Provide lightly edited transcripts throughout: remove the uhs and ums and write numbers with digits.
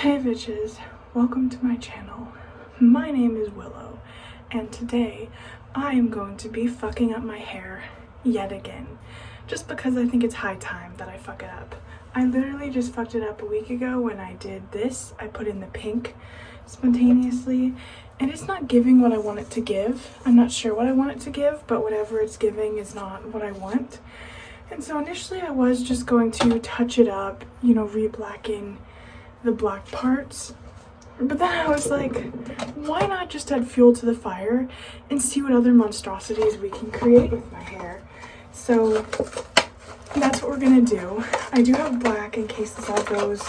Hey bitches, welcome to my channel. My name is Willow, and today I am going to be fucking up my hair yet again, just because I think it's high time that I fuck it up. I literally just fucked it up a week ago when I did this. I put in the pink spontaneously, and it's not giving what I want it to give. I'm not sure what I want it to give, but whatever it's giving is not what I want. And so initially I was just going to touch it up, re-blacking the black parts, but then I was like, why not just add fuel to the fire and see what other monstrosities we can create with my hair. So that's what we're gonna do. I do have black in case this all goes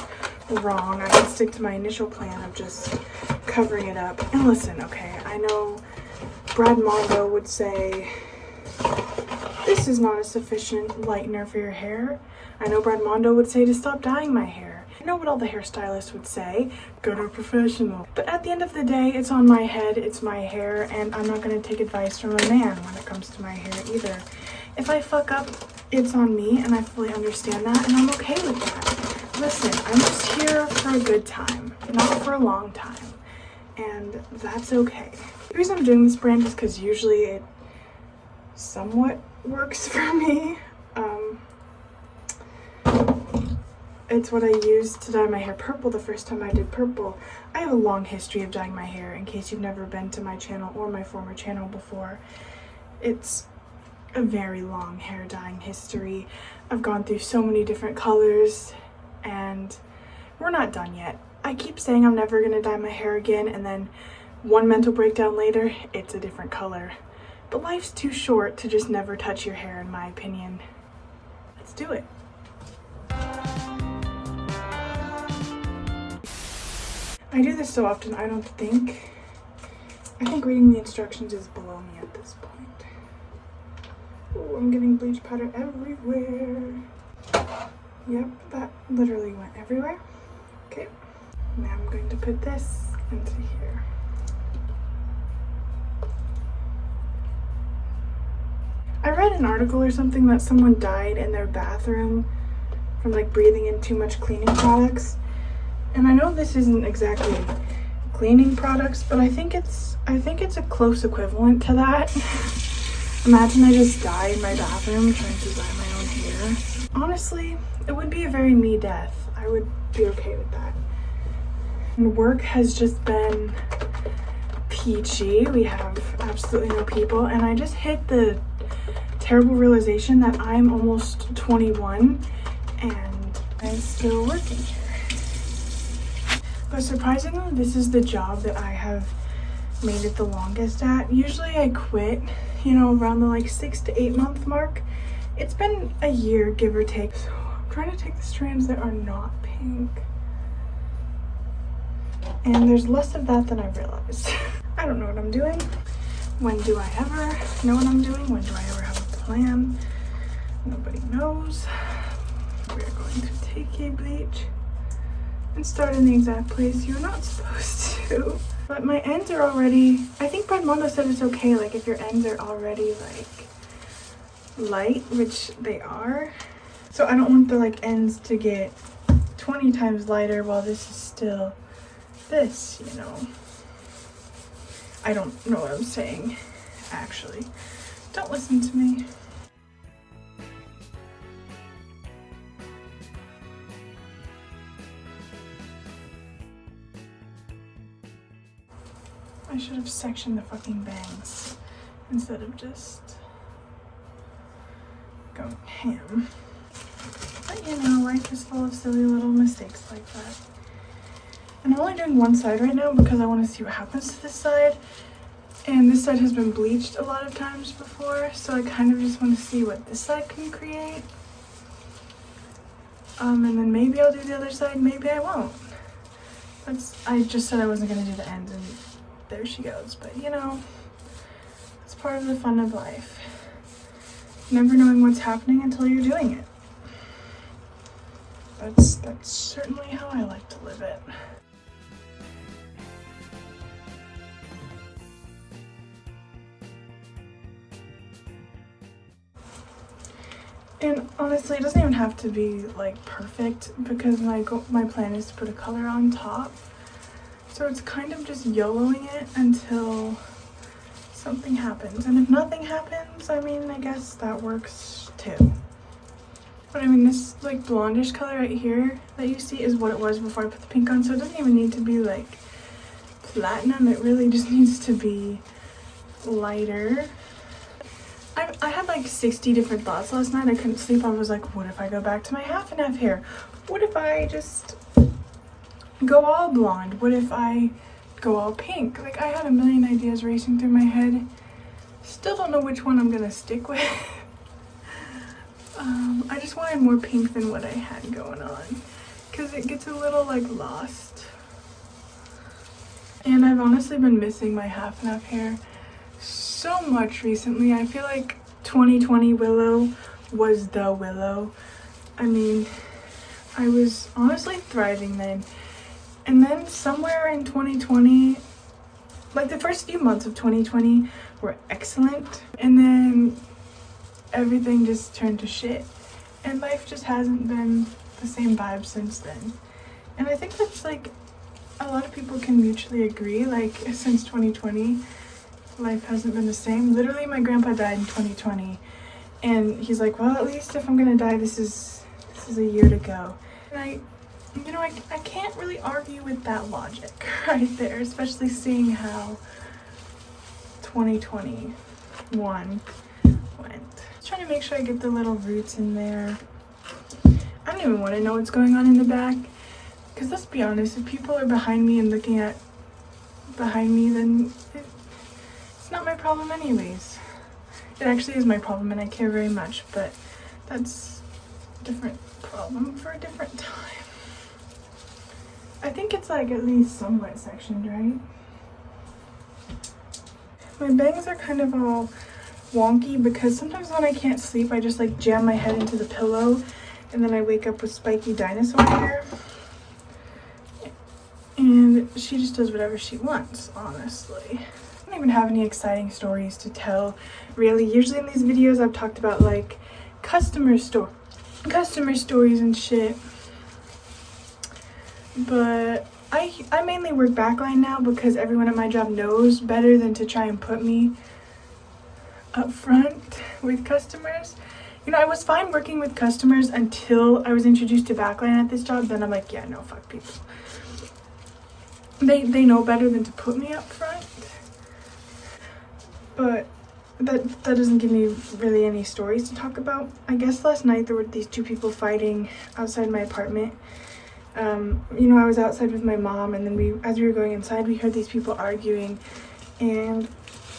wrong. I can stick to my initial plan of just covering it up. And listen, okay, I know Brad Mondo would say this is not a sufficient lightener for your hair. I know Brad Mondo would say to stop dyeing my hair. I know what all the hairstylists would say, go to a professional. But at the end of the day, it's on my head, it's my hair, and I'm not going to take advice from a man when it comes to my hair either. If I fuck up, it's on me, and I fully understand that, and I'm okay with that. Listen, I'm just here for a good time, not for a long time, and that's okay. The reason I'm doing this brand is because usually it somewhat works for me. It's what I used to dye my hair purple the first time I did purple. I have a long history of dyeing my hair, in case you've never been to my channel or my former channel before. It's a very long hair dyeing history. I've gone through so many different colors, and we're not done yet. I keep saying I'm never gonna dye my hair again, and then one mental breakdown later, it's a different color. But life's too short to just never touch your hair, in my opinion. Let's do it. I do this so often, I think reading the instructions is below me at this point. Oh, I'm getting bleach powder everywhere. Yep, that literally went everywhere. Okay, now I'm going to put this into here. I read an article or something that someone died in their bathroom from breathing in too much cleaning products. And I know this isn't exactly cleaning products, but I think it's a close equivalent to that. Imagine I just die in my bathroom trying to dye my own hair. Honestly, it would be a very me death. I would be okay with that. And work has just been peachy. We have absolutely no people, and I just hit the terrible realization that I'm almost 21 and I'm still working here. But surprisingly, this is the job that I have made it the longest at. Usually I quit, around the 6 to 8 month mark. It's been a year, give or take. So I'm trying to take the strands that are not pink. And there's less of that than I realized. I don't know what I'm doing. When do I ever know what I'm doing? When do I ever have a plan? Nobody knows. We're going to take a bleach and start in the exact place you're not supposed to. But my ends are already, I think Brad Mondo said it's okay, if your ends are already light, which they are. So I don't want the ends to get 20 times lighter while this is still this, I don't know what I'm saying, actually. Don't listen to me. I should have sectioned the fucking bangs instead of just going ham. But life is full of silly little mistakes like that. And I'm only doing one side right now because I want to see what happens to this side. And this side has been bleached a lot of times before, so I kind of just want to see what this side can create. And then maybe I'll do the other side, maybe I won't. I just said I wasn't going to do the ends, and there she goes. But it's part of the fun of life. Never knowing what's happening until you're doing it. That's certainly how I like to live it. And honestly, it doesn't even have to be like perfect because my plan is to put a color on top. So it's kind of just YOLOing it until something happens. And if nothing happens, I mean, I guess that works too. But I mean, this like blondish color right here that you see is what it was before I put the pink on. So it doesn't even need to be like platinum. It really just needs to be lighter. I had like 60 different thoughts last night. I couldn't sleep. I was like, what if I go back to my half and half hair? What if I just go all blonde? What if I go all pink? Like, I had a million ideas racing through my head. Still don't know which one I'm gonna stick with. I just wanted more pink than what I had going on because it gets a little like lost. And I've honestly been missing my half and half hair so much recently. I feel like 2020 Willow was the Willow. I mean, I was honestly thriving then. And then somewhere in 2020, like the first few months of 2020 were excellent. And then everything just turned to shit. And life just hasn't been the same vibe since then. And I think that's like, a lot of people can mutually agree, like since 2020, life hasn't been the same. Literally, my grandpa died in 2020. And he's like, well, at least if I'm gonna die, this is a year to go. And I can't really argue with that logic right there, especially seeing how 2021 went. Just trying to make sure I get the little roots in there. I don't even want to know what's going on in the back, because let's be honest, if people are behind me and looking at behind me, then it's not my problem anyways. It actually is my problem and I care very much, but that's a different problem for a different time. I think it's like at least somewhat sectioned, right? My bangs are kind of all wonky because sometimes when I can't sleep, I just like jam my head into the pillow and then I wake up with spiky dinosaur hair. And she just does whatever she wants, honestly. I don't even have any exciting stories to tell, really. Usually in these videos I've talked about like customer stories and shit. But I mainly work backline now because everyone at my job knows better than to try and put me up front with customers. You know, I was fine working with customers until I was introduced to backline at this job. Then I'm like, yeah, no, fuck people. They know better than to put me up front. But that doesn't give me really any stories to talk about. I guess last night there were these two people fighting outside my apartment. You know, I was outside with my mom, and then as we were going inside, we heard these people arguing, and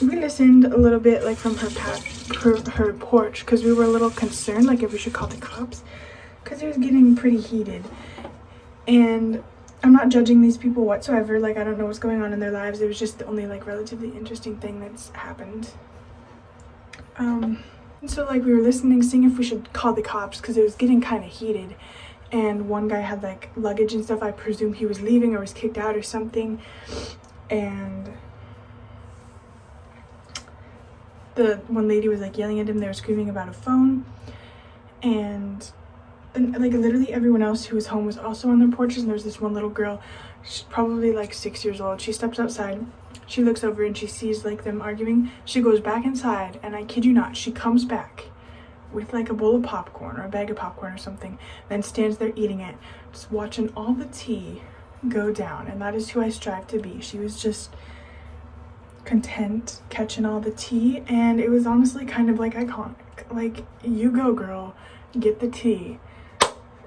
we listened a little bit, like from her porch, because we were a little concerned, like if we should call the cops, because it was getting pretty heated. And I'm not judging these people whatsoever. Like, I don't know what's going on in their lives. It was just the only like relatively interesting thing that's happened. And so like we were listening, seeing if we should call the cops because it was getting kind of heated. And one guy had like luggage and stuff. I presume he was leaving or was kicked out or something. And the one lady was like yelling at him. They were screaming about a phone. And like literally everyone else who was home was also on their porches. And there was this one little girl, she's probably like 6 years old. She steps outside. She looks over and she sees like them arguing. She goes back inside, and I kid you not, she comes back with like a bowl of popcorn or a bag of popcorn or something, then stands there eating it, just watching all the tea go down. And that is who I strive to be. She was just content catching all the tea, and it was honestly kind of like iconic. Like, you go girl, get the tea,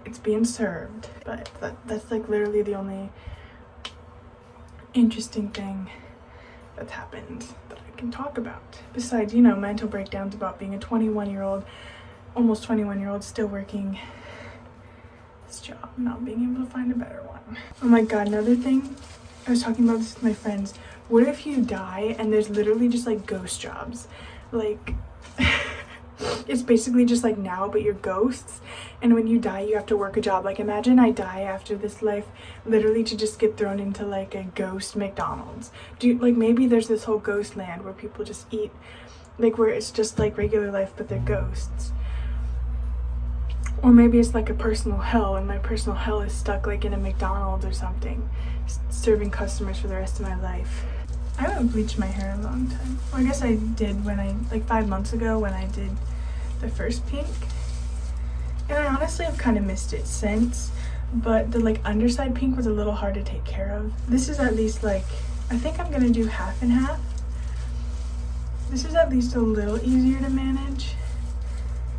it's being served. But that's like literally the only interesting thing that's happened that I can talk about, besides, you know, mental breakdowns about being a 21-year-old, almost 21-year-old, still working this job, not being able to find a better one. Oh my god, another thing, I was talking about this with my friends. What if you die and there's literally just like ghost jobs? Like it's basically just like now, but you're ghosts, and when you die you have to work a job. Like, imagine I die after this life literally to just get thrown into like a ghost McDonald's. Like, maybe there's this whole ghost land where people just eat, like where it's just like regular life but they're ghosts. Or maybe it's like a personal hell and my personal hell is stuck like in a McDonald's or something, serving customers for the rest of my life. I haven't bleached my hair in a long time. Well, I guess I did like 5 months ago when I did the first pink. And I honestly have kind of missed it since, but the like underside pink was a little hard to take care of. This is at least like, I think I'm gonna do half and half. This is at least a little easier to manage.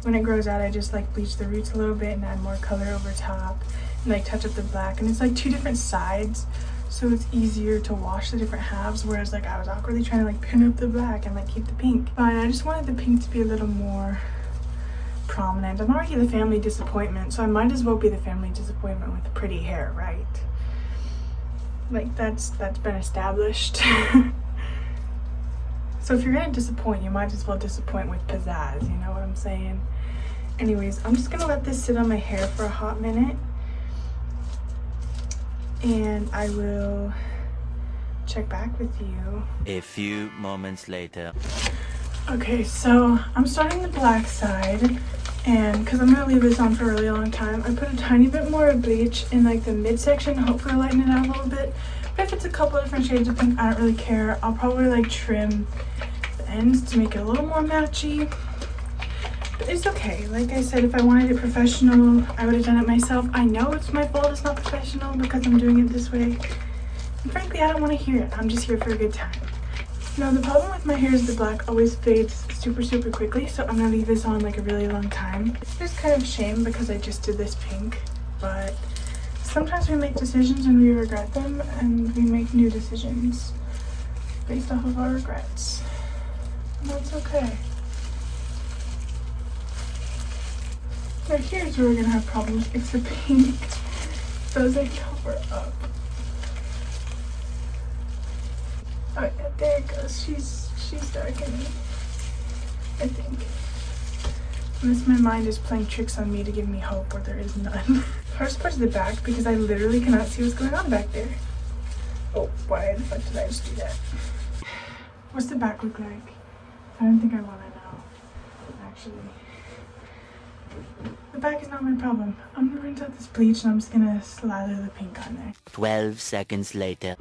When it grows out, I just like bleach the roots a little bit and add more color over top and like touch up the black. And it's like 2 different sides, so it's easier to wash the different halves, whereas like I was awkwardly trying to like pin up the black and like keep the pink. But I just wanted the pink to be a little more prominent. I'm already the family disappointment, so I might as well be the family disappointment with pretty hair, right? Like that's been established. So if you're gonna disappoint, you might as well disappoint with pizzazz, you know what I'm saying? Anyways, I'm just gonna let this sit on my hair for a hot minute and I will check back with you. A few moments later. Okay, so I'm starting the black side, and because I'm gonna leave this on for a really long time, I put a tiny bit more of bleach in like the midsection, hopefully lighten it out a little bit. But if it's a couple of different shades of pink, I don't really care. I'll probably like trim the ends to make it a little more matchy. But it's okay. Like I said, if I wanted it professional, I would have done it myself. I know it's my fault it's not professional because I'm doing it this way. And frankly, I don't want to hear it. I'm just here for a good time. Now, the problem with my hair is the black always fades super quickly, so I'm gonna leave this on like a really long time. It's just kind of a shame because I just did this pink, but sometimes we make decisions and we regret them, and we make new decisions based off of our regrets. And that's okay. Now here's where we're gonna have problems. If the pink doesn't cover up. Oh yeah, there it goes. She's darkening, I think. Unless my mind is playing tricks on me to give me hope where there is none. Hardest part is the back because I literally cannot see what's going on back there. Oh, why the fuck did I just do that? What's the back look like? I don't think I want to know, actually. The back is not my problem. I'm gonna rinse out this bleach and I'm just gonna slather the pink on there. 12 seconds later.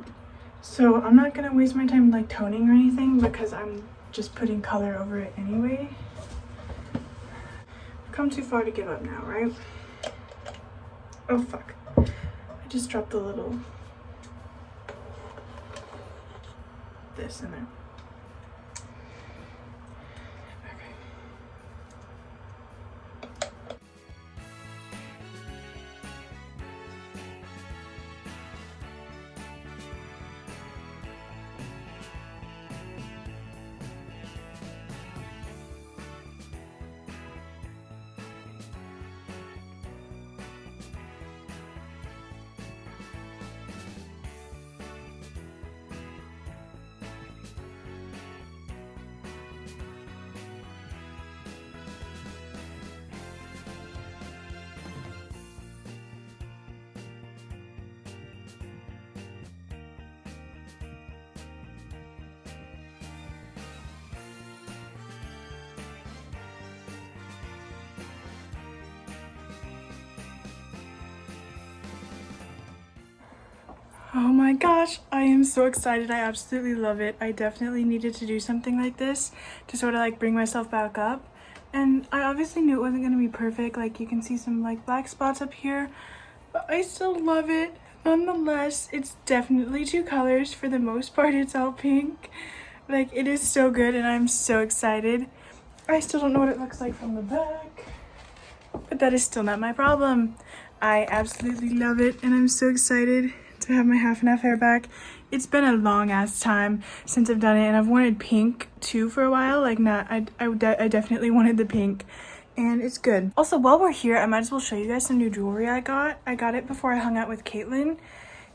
So I'm not gonna waste my time like toning or anything because I'm just putting color over it anyway. I've come too far to give up now, right? Oh fuck. I just dropped a little this in there. Oh my gosh, I am so excited. I absolutely love it. I definitely needed to do something like this to sort of like bring myself back up. And I obviously knew it wasn't going to be perfect. Like you can see some like black spots up here, but I still love it. Nonetheless, it's definitely 2 colors. For the most part, it's all pink. Like it is so good and I'm so excited. I still don't know what it looks like from the back, but that is still not my problem. I absolutely love it and I'm so excited to have my half and half hair back. It's been a long ass time since I've done it and I've wanted pink too for a while. Like I definitely wanted the pink and it's good. Also, while we're here, I might as well show you guys some new jewelry I got. I got it before I hung out with Caitlin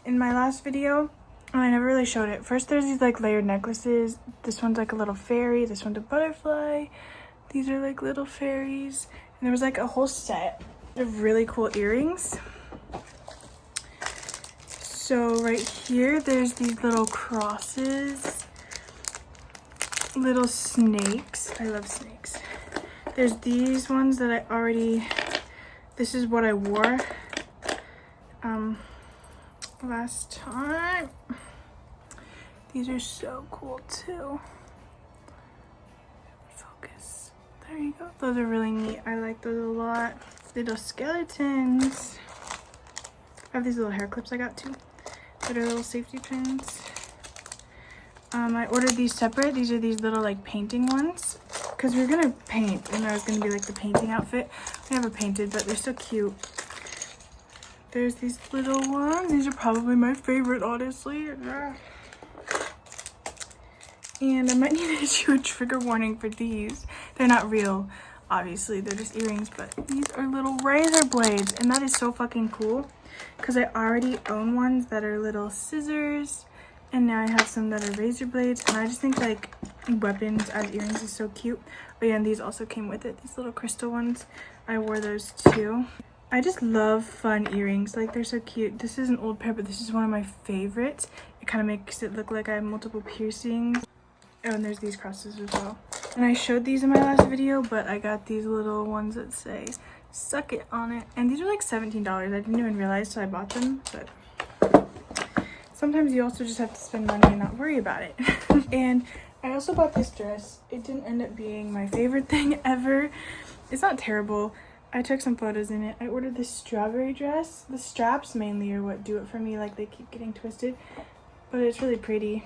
in my last video and I never really showed it. First there's these like layered necklaces. This one's like a little fairy, this one's a butterfly. These are like little fairies. And there was like a whole set of really cool earrings. So right here, there's these little crosses, little snakes. I love snakes. There's these ones that I already This is what I wore last time. These are so cool too. Focus. There you go. Those are really neat. I like those a lot. Little skeletons. I have these little hair clips I got too. That are little safety pins. I ordered these separate. These are these little like painting ones. Because we were gonna paint and I was gonna be like the painting outfit. I never painted, but they're so cute. There's these little ones. These are probably my favorite, honestly. And I might need to issue a trigger warning for these. They're not real, obviously. They're just earrings, but these are little razor blades. And that is so fucking cool. Because I already own ones that are little scissors. And now I have some that are razor blades. And I just think like weapons as earrings is so cute. Oh yeah, and these also came with it. These little crystal ones. I wore those too. I just love fun earrings. Like, they're so cute. This is an old pair, but this is one of my favorites. It kind of makes it look like I have multiple piercings. Oh, and there's these crosses as well. And I showed these in my last video, but I got these little ones that say "suck it" on it. And these are like $17. I didn't even realize, so I bought them. But sometimes you also just have to spend money and not worry about it. And I also bought this dress. It didn't end up being my favorite thing ever. It's not terrible. I took some photos in it. I ordered this strawberry dress. The straps mainly are what do it for me. Like, they keep getting twisted. But it's really pretty.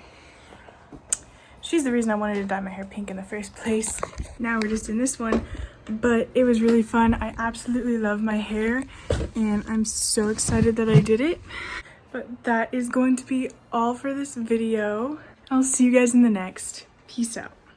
She's the reason I wanted to dye my hair pink in the first place. Now we're just in this one. But it was really fun. I absolutely love my hair. And I'm so excited that I did it. But that is going to be all for this video. I'll see you guys in the next. Peace out.